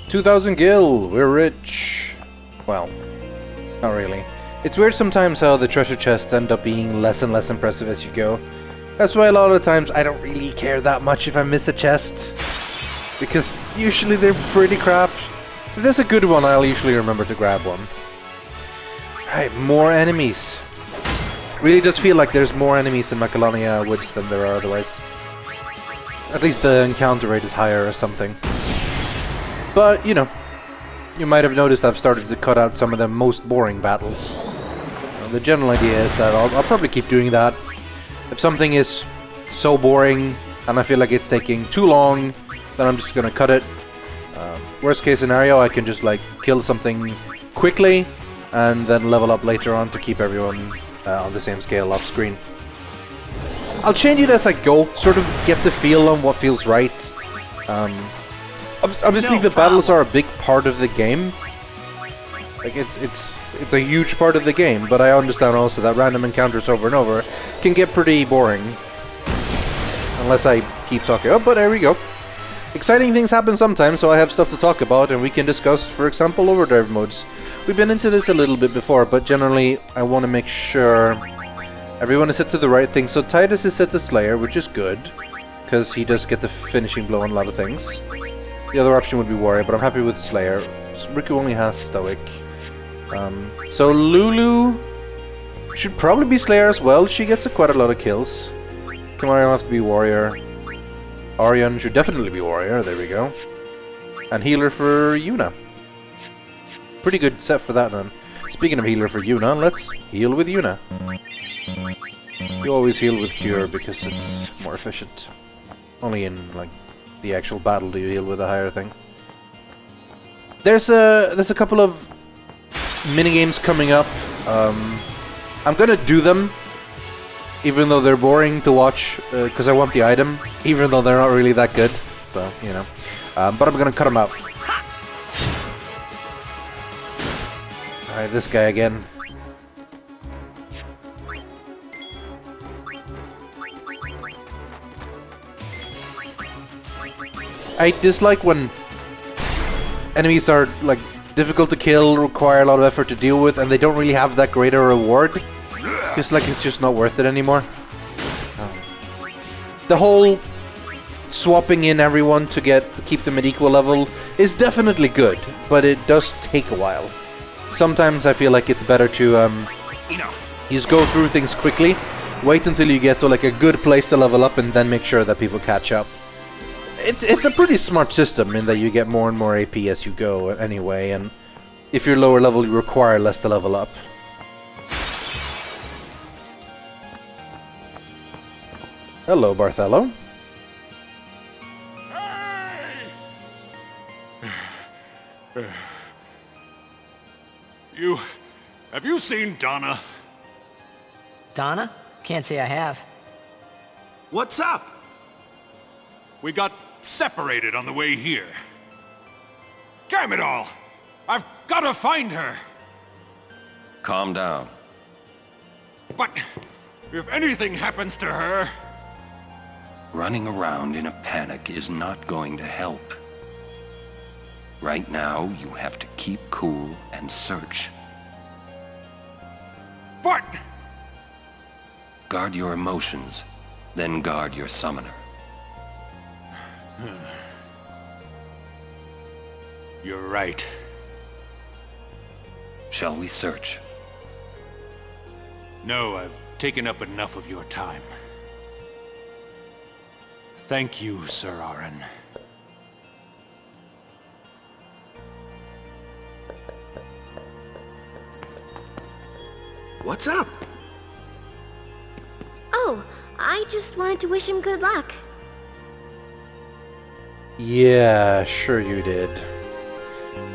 2,000 gil, we're rich. Well, not really. It's weird sometimes how the treasure chests end up being less and less impressive as you go. That's why a lot of the times I don't really care that much if I miss a chest. Because usually they're pretty crap. If there's a good one, I'll usually remember to grab one. Right, more enemies. Really does feel like there's more enemies in Macalania Woods than there are otherwise. At least the encounter rate is higher or something. But, you know, you might have noticed I've started to cut out some of the most boring battles. The general idea is that I'll probably keep doing that. If something is so boring and I feel like it's taking too long, then I'm just gonna cut it. Worst case scenario, I can just like kill something quickly and then level up later on to keep everyone on the same scale off screen. I'll change it as I go, sort of get the feel on what feels right. Obviously, the battles are a big part of the game. Like it's a huge part of the game, but I understand also that random encounters over and over can get pretty boring. Unless I keep talking. Oh, but there we go. Exciting things happen sometimes, so I have stuff to talk about, and we can discuss, for example, overdrive modes. We've been into this a little bit before, but generally I want to make sure everyone is set to the right thing. So Titus is set to Slayer, which is good, because he does get the finishing blow on a lot of things. The other option would be Warrior, but I'm happy with Slayer. So Riku only has Stoic. So Lulu should probably be Slayer as well. She gets quite a lot of kills. Kamari will have to be Warrior. Aryan should definitely be Warrior. There we go. And Healer for Yuna. Pretty good set for that then. Speaking of Healer for Yuna, let's heal with Yuna. You always heal with Cure because it's more efficient. Only in like the actual battle do you heal with a higher thing. There's a couple of minigames coming up. I'm gonna do them, even though they're boring to watch, because I want the item, even though they're not really that good. So, you know. But I'm gonna cut them out. Alright, this guy again. I dislike when enemies are like difficult to kill, require a lot of effort to deal with, and they don't really have that great a reward. It's like it's just not worth it anymore. The whole swapping in everyone to keep them at equal level is definitely good, but it does take a while. Sometimes I feel like it's better to just go through things quickly, wait until you get to like a good place to level up, and then make sure that people catch up. It's a pretty smart system in that you get more and more AP as you go anyway, and if you're lower level you require less to level up. Hello, Barthelo. Hey! Have you seen Donna? Donna? Can't say I have. What's up? We got separated on the way here. Damn it all! I've got to find her! Calm down. But if anything happens to her... Running around in a panic is not going to help. Right now, you have to keep cool and search. But... Guard your emotions, then guard your summoner. You're right. Shall we search? No, I've taken up enough of your time. Thank you, Sir Aaron. What's up? Oh, I just wanted to wish him good luck. Yeah, sure you did.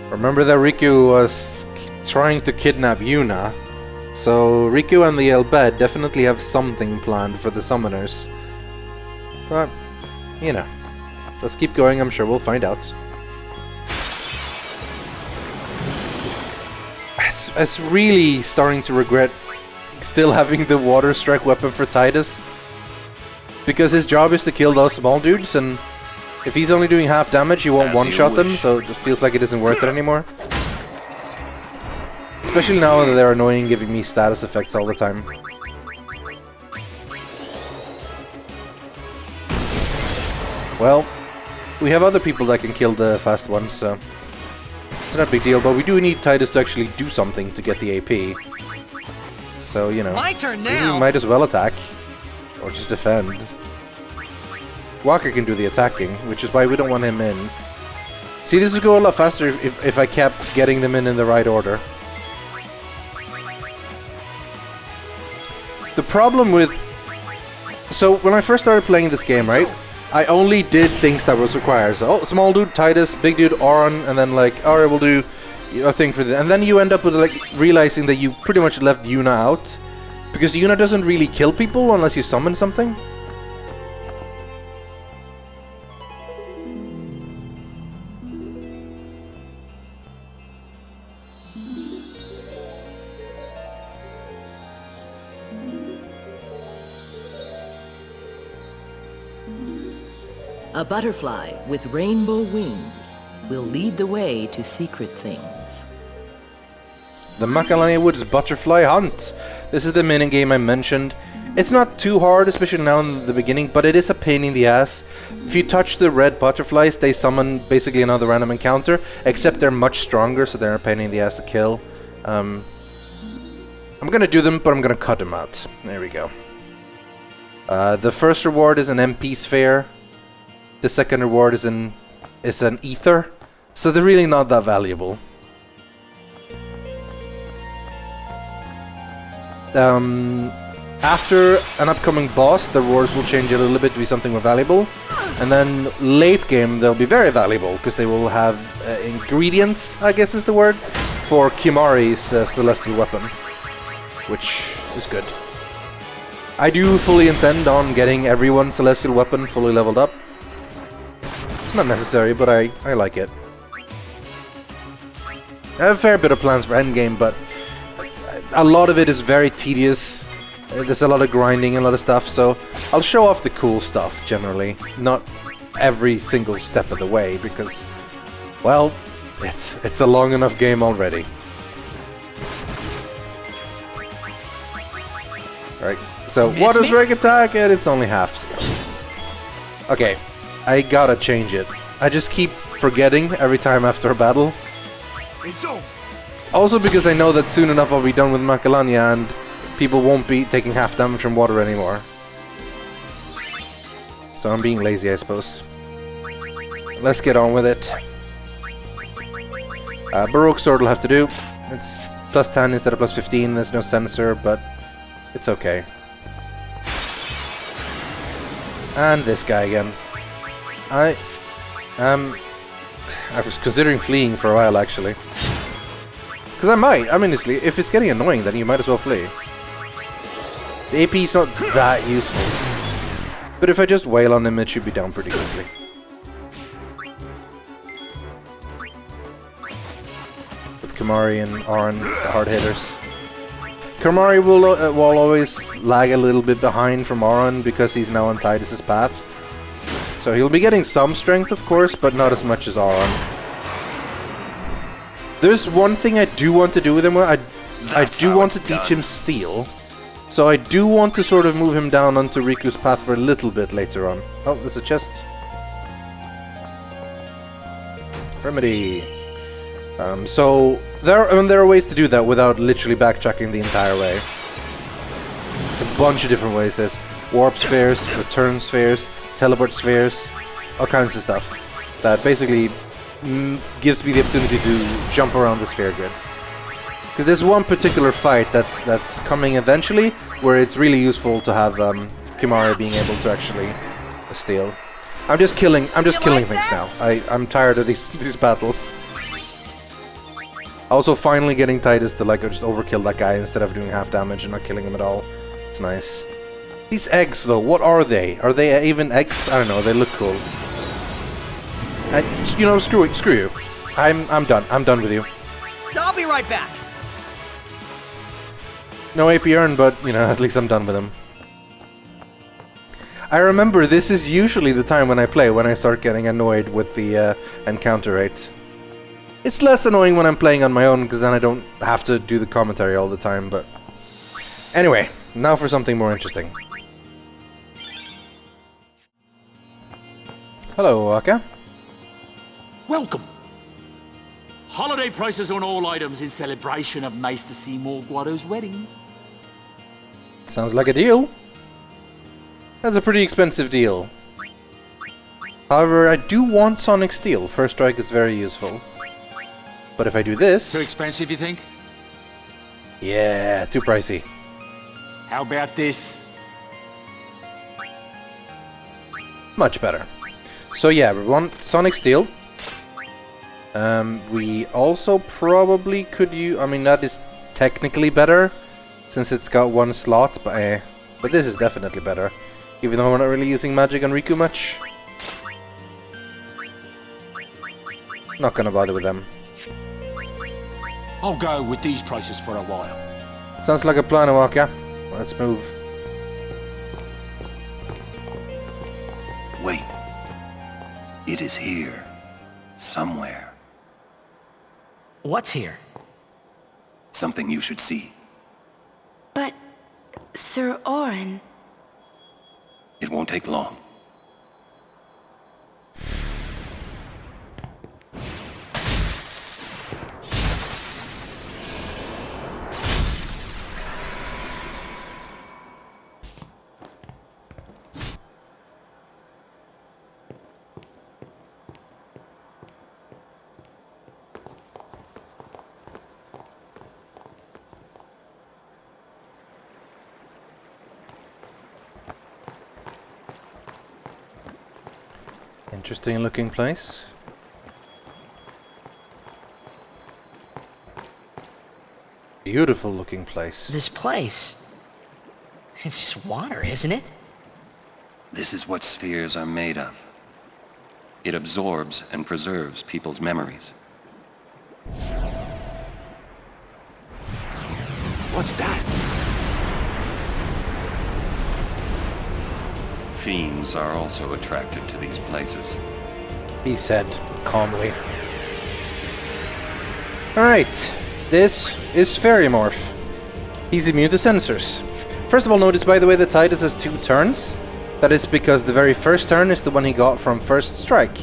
Remember that Riku was trying to kidnap Yuna, so Riku and the Elbed definitely have something planned for the summoners. But, you know, let's keep going, I'm sure we'll find out. I was really starting to regret still having the water strike weapon for Titus, because his job is to kill those small dudes, and If he's only doing half damage, you won't As you one-shot them, wish. so it just feels like it isn't worth it anymore. Especially now that they're annoying, giving me status effects all the time. Well, we have other people that can kill the fast ones, so it's not a big deal, but we do need Titus to actually do something to get the AP. So, you know, My turn we now. might as well attack, or just defend. Walker can do the attacking, which is why we don't want him in. See, this would go a lot faster if I kept getting them in the right order. The problem with... So, when I first started playing this game, right, I only did things that was required. So, oh, small dude, Titus, big dude, Auron, and then like, alright, we'll do a thing for the... And then you end up with like realizing that you pretty much left Yuna out. Because Yuna doesn't really kill people unless you summon something. A butterfly with rainbow wings will lead the way to secret things. The Macalania Woods Butterfly Hunt. This is the minigame I mentioned. It's not too hard, especially now in the beginning, but it is a pain in the ass. If you touch the red butterflies, they summon basically another random encounter, except they're much stronger, so they're a pain in the ass to kill. I'm gonna do them, but I'm gonna cut them out. There we go. The first reward is an MP sphere. The second reward is an ether, so they're really not that valuable. After an upcoming boss, the rewards will change a little bit to be something more valuable, and then late game they'll be very valuable because they will have ingredients, I guess is the word, for Kimari's celestial weapon, which is good. I do fully intend on getting everyone's celestial weapon fully leveled up. It's not necessary, but I like it. I have a fair bit of plans for endgame, but a lot of it is very tedious. There's a lot of grinding and a lot of stuff, so I'll show off the cool stuff, generally. Not every single step of the way, because, well, it's a long enough game already. Right, so what is Reg Attack? And it's only half skill. Okay. I gotta change it. I just keep forgetting every time after a battle. It's over. Also because I know that soon enough I'll be done with Macalania and people won't be taking half damage from water anymore. So I'm being lazy, I suppose. Let's get on with it. Baroque Sword will have to do. It's plus 10 instead of plus 15. There's no sensor, but it's okay. And this guy again. I was considering fleeing for a while, actually. Because I might. I mean, honestly, if it's getting annoying, then you might as well flee. The AP is not that useful. But if I just wail on him, it should be down pretty quickly. With Kimari and Auron, the hard hitters. Kimari will always lag a little bit behind from Auron because he's now on Titus's path. So he'll be getting some strength, of course, but not as much as Auron. There's one thing I do want to do with him. I do want to teach him Steel. So I do want to sort of move him down onto Riku's path for a little bit later on. Oh, there's a chest. Remedy. So there are ways to do that without literally backtracking the entire way. There's a bunch of different ways. There's warp spheres, return spheres, teleport spheres, all kinds of stuff that basically gives me the opportunity to jump around the sphere grid. Because there's one particular fight that's coming eventually where it's really useful to have Kimari being able to actually steal. I'm just killing things now. I'm tired of these battles. Also, finally getting Titus to like just overkill that guy instead of doing half damage and not killing him at all. It's nice. These eggs, though, what are they? Are they even eggs? I don't know. They look cool. And you know, screw you. I'm done. I'm done with you. I'll be right back. No AP earned, but you know, at least I'm done with him. I remember this is usually the time when I play, when I start getting annoyed with the encounter rate. It's less annoying when I'm playing on my own, because then I don't have to do the commentary all the time, but... Anyway, now for something more interesting. Hello, Waka. Welcome. Holiday prices on all items in celebration of Maester Seymour Guado's wedding. Sounds like a deal. That's a pretty expensive deal. However, I do want Sonic Steel. First Strike is very useful. But if I do this... Too expensive, you think? Yeah, too pricey. How about this? Much better. So yeah, we want Sonic Steel. We also probably could use... I mean, that is technically better, since it's got one slot, but this is definitely better. Even though we're not really using magic on Riku much. Not gonna bother with them. I'll go with these prices for a while. Sounds like a plan, Waka. Let's move. Wait. It is here. Somewhere. What's here? Something you should see. But, Sir Orin... It won't take long. Interesting looking place. Beautiful looking place. This place... It's just water, isn't it? This is what spheres are made of. It absorbs and preserves people's memories. What's that? Fiends are also attracted to these places. He said calmly. Alright, this is Fairy Morph. He's immune to sensors. First of all, notice by the way that Tidus has 2 turns. That is because the very first turn is the one he got from First Strike.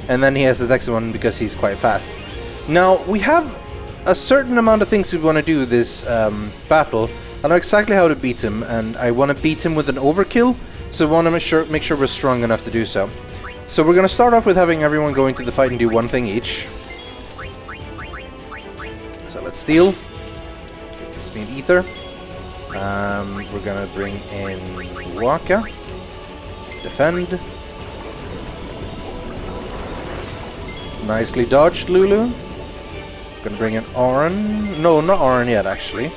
And then he has the next one because he's quite fast. Now, we have a certain amount of things we want to do this battle. I know exactly how to beat him, and I want to beat him with an overkill. So we want to make sure we're strong enough to do so. So we're going to start off with having everyone go into the fight and do one thing each. So let's steal. This being Ether. We're going to bring in Waka. Defend. Nicely dodged, Lulu. Going to bring in Auron. No, not Auron yet, actually.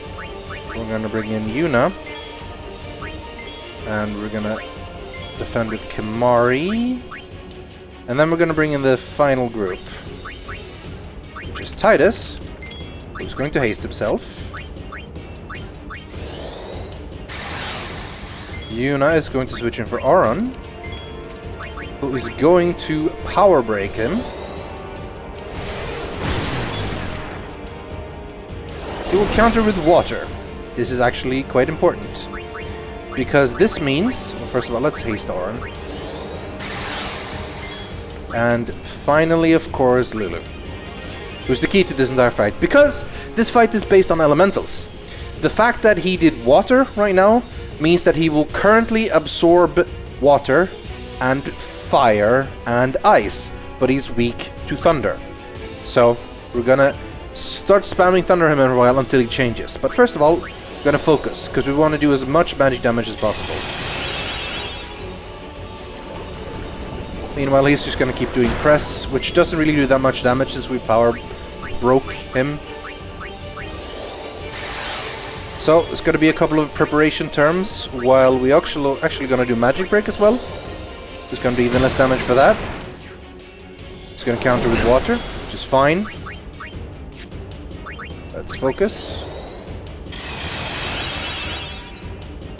We're going to bring in Yuna. And we're gonna defend with Kimari. And then we're gonna bring in the final group, which is Tidus, who's going to haste himself. Yuna is going to switch in for Auron, who is going to power break him. He will counter with water. This is actually quite important. Because this means... Well, first of all, let's haste Auron. And finally, of course, Lulu. Who's the key to this entire fight. Because this fight is based on elementals. The fact that he did water right now means that he will currently absorb water and fire and ice. But he's weak to thunder. So, we're gonna start spamming Thunder him in a while until he changes. But first of all... Gonna focus, because we want to do as much magic damage as possible. Meanwhile, he's just gonna keep doing press, which doesn't really do that much damage since we power broke him. So, it's gonna be a couple of preparation terms, while we actually gonna do magic break as well. There's gonna be even less damage for that. It's gonna counter with water, which is fine. Let's focus.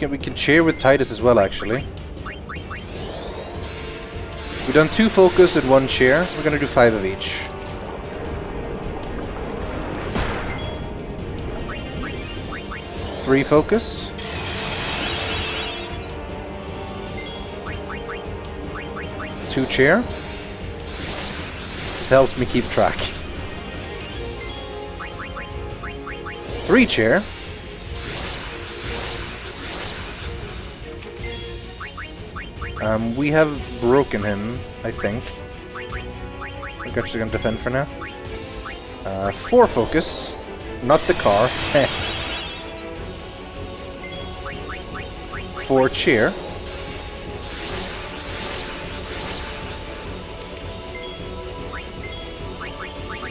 We can cheer with Tidus as well, actually. We've done 2 focus and 1 cheer. We're gonna do 5 of each. Three focus. 2 cheer. It helps me keep track. 3 cheer. We have broken him, I think. We're actually going to defend for now. 4 focus. Not the car. 4 cheer.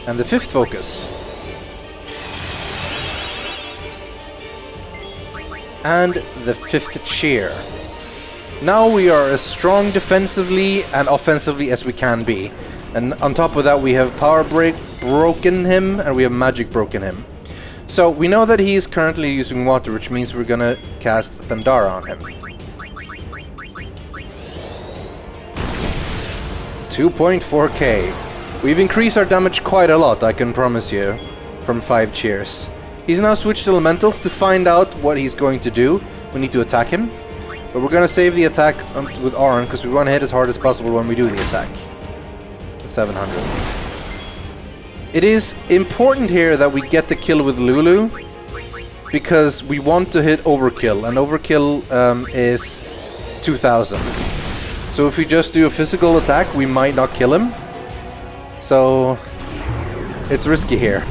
And the 5th focus. And the 5th cheer. Now we are as strong defensively and offensively as we can be. And on top of that we have power break broken him and we have magic broken him. So we know that he is currently using water, which means we're gonna cast Thundara on him. 2.4k. We've increased our damage quite a lot, I can promise you, from 5 cheers. He's now switched to elementals. To find out what he's going to do, we need to attack him. But we're gonna save the attack with Auron, because we want to hit as hard as possible when we do the attack. 700. It is important here that we get the kill with Lulu, because we want to hit overkill, and overkill is 2000. So if we just do a physical attack, we might not kill him. So it's risky here.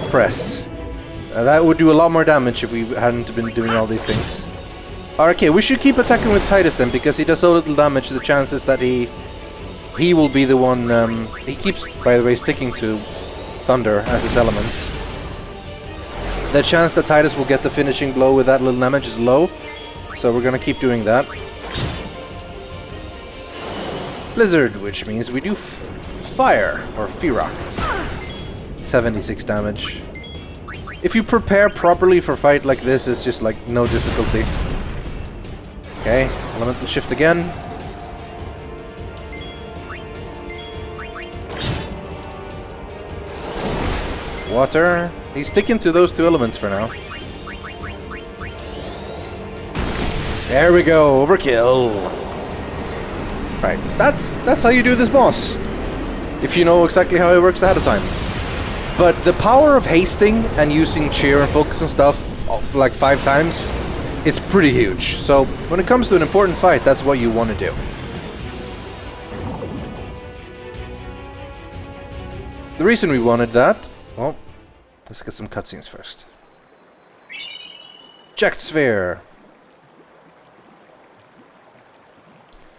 Press. That would do a lot more damage if we hadn't been doing all these things. Okay, we should keep attacking with Titus then, because he does so little damage. The chances that he will be the one. He keeps, by the way, sticking to thunder as his element. The chance that Titus will get the finishing blow with that little damage is low, so we're gonna keep doing that. Blizzard, which means we do fire or Fira. 76 damage. If you prepare properly for a fight like this, it's just like no difficulty. Okay, elemental shift again. Water. He's sticking to those 2 elements for now. There we go, overkill. Right, that's how you do this boss. If you know exactly how it works ahead of time. But the power of hasting and using cheer and focus and stuff like 5 times, it's pretty huge. So when it comes to an important fight, that's what you want to do. The reason we wanted that, well, let's get some cutscenes first. Jacked Sphere.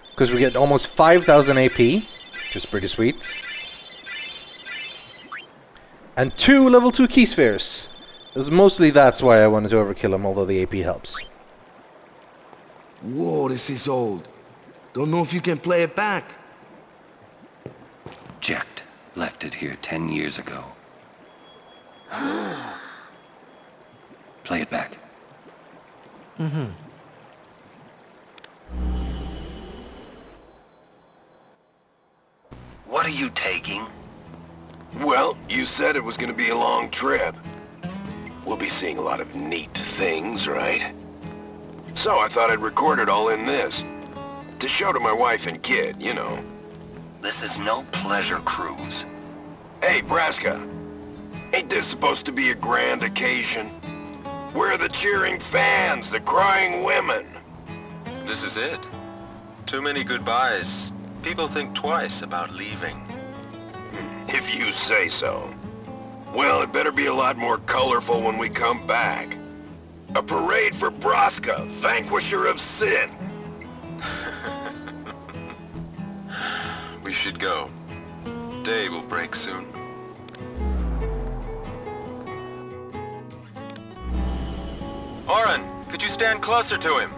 Because we get almost 5,000 AP, which is pretty sweet. And 2 level 2 key spheres. Mostly that's why I wanted to overkill him, although the AP helps. Whoa, this is old. Don't know if you can play it back. Jecht left it here 10 years ago. Play it back. Mm-hmm. What are you taking? Well, you said it was gonna be a long trip. We'll be seeing a lot of neat things, right? So I thought I'd record it all in this. To show to my wife and kid, you know. This is no pleasure cruise. Hey, Braska. Ain't this supposed to be a grand occasion? We're the cheering fans, the crying women. This is it. Too many goodbyes. People think twice about leaving. If you say so. Well, it better be a lot more colorful when we come back. A parade for Braska, vanquisher of sin. We should go. Day will break soon. Auron, could you stand closer to him?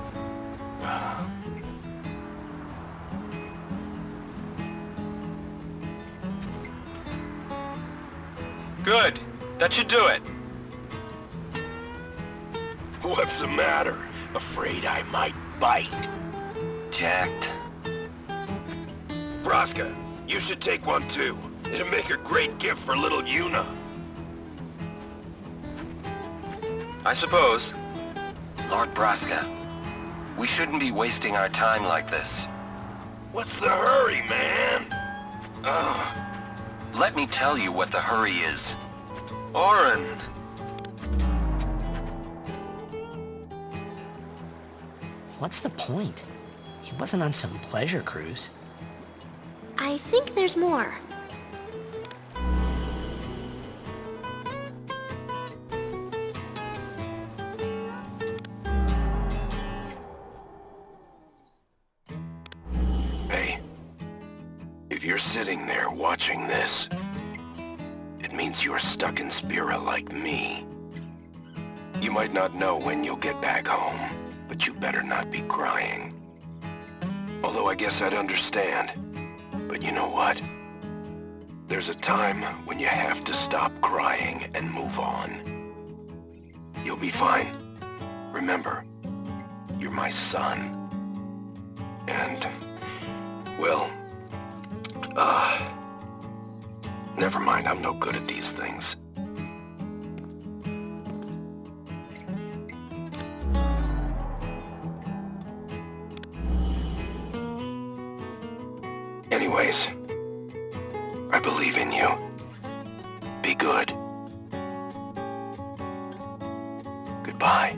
Good. That should do it. What's the matter? Afraid I might bite? Jacked. Braska, you should take one too. It'd make a great gift for little Yuna. I suppose. Lord Braska, we shouldn't be wasting our time like this. What's the hurry, man? Let me tell you what the hurry is. Orin! What's the point? He wasn't on some pleasure cruise. I think there's more. Hey, if you're sitting there watching this, it means you're stuck in Spira like me. You might not know when you'll get back home, but you better not be crying. Although I guess I'd understand. But you know what? There's a time when you have to stop crying and move on. You'll be fine. Remember, you're my son. And, well, never mind, I'm no good at these things. Anyways, I believe in you. Be good. Goodbye.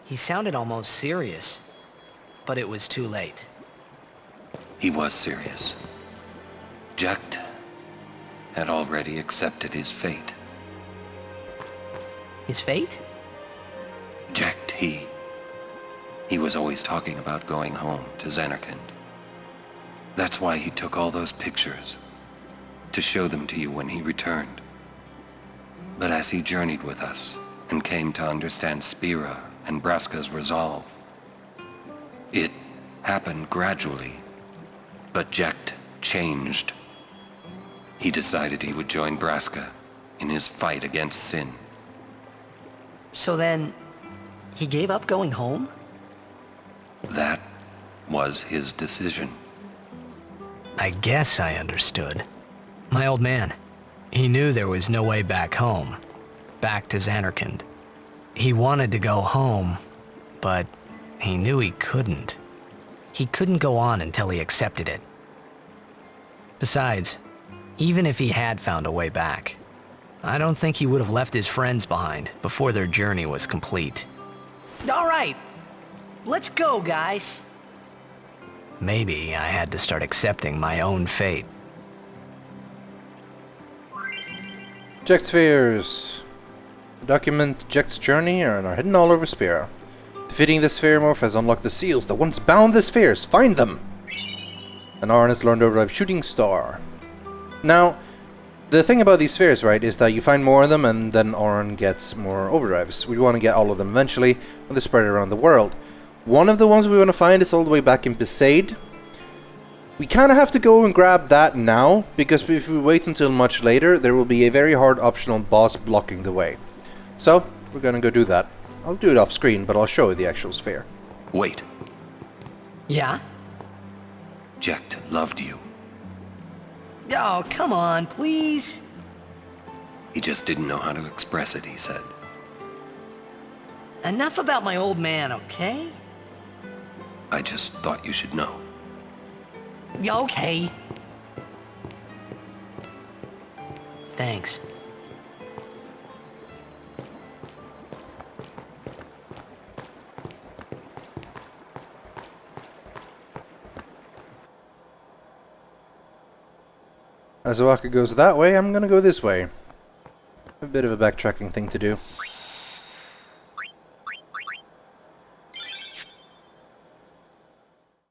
He sounded almost serious, but it was too late. He was serious. Jecht had already accepted his fate. His fate? Jecht, he was always talking about going home to Zanarkand. That's why he took all those pictures, to show them to you when he returned. But as he journeyed with us and came to understand Spira and Braska's resolve, it happened gradually, but Jecht changed. He decided he would join Braska in his fight against sin. So then, he gave up going home? That was his decision. I guess I understood. My old man, he knew there was no way back home, back to Zanarkand. He wanted to go home, but he knew he couldn't. He couldn't go on until he accepted it. Besides, even if he had found a way back, I don't think he would have left his friends behind before their journey was complete. All right, let's go, guys. Maybe I had to start accepting my own fate. Jecht spheres. Document Jecht's journey and are hidden all over Spira. Defeating the sphere morph has unlocked the seals that once bound the spheres. Find them! And Aaron has learned Overdrive Shooting Star. Now, the thing about these spheres, right, is that you find more of them and then Aaron gets more overdrives. We want to get all of them eventually when they're spread around the world. One of the ones we want to find is all the way back in Besaid. We kind of have to go and grab that now, because if we wait until much later, there will be a very hard optional boss blocking the way. So, we're gonna go do that. I'll do it off screen, but I'll show you the actual sphere. Wait, Yeah? Jecht loved you. Oh, come on, please. He just didn't know how to express it, he said. Enough about my old man, okay? I just thought you should know. Okay. Thanks. As Awaka goes that way, I'm gonna go this way. A bit of a backtracking thing to do.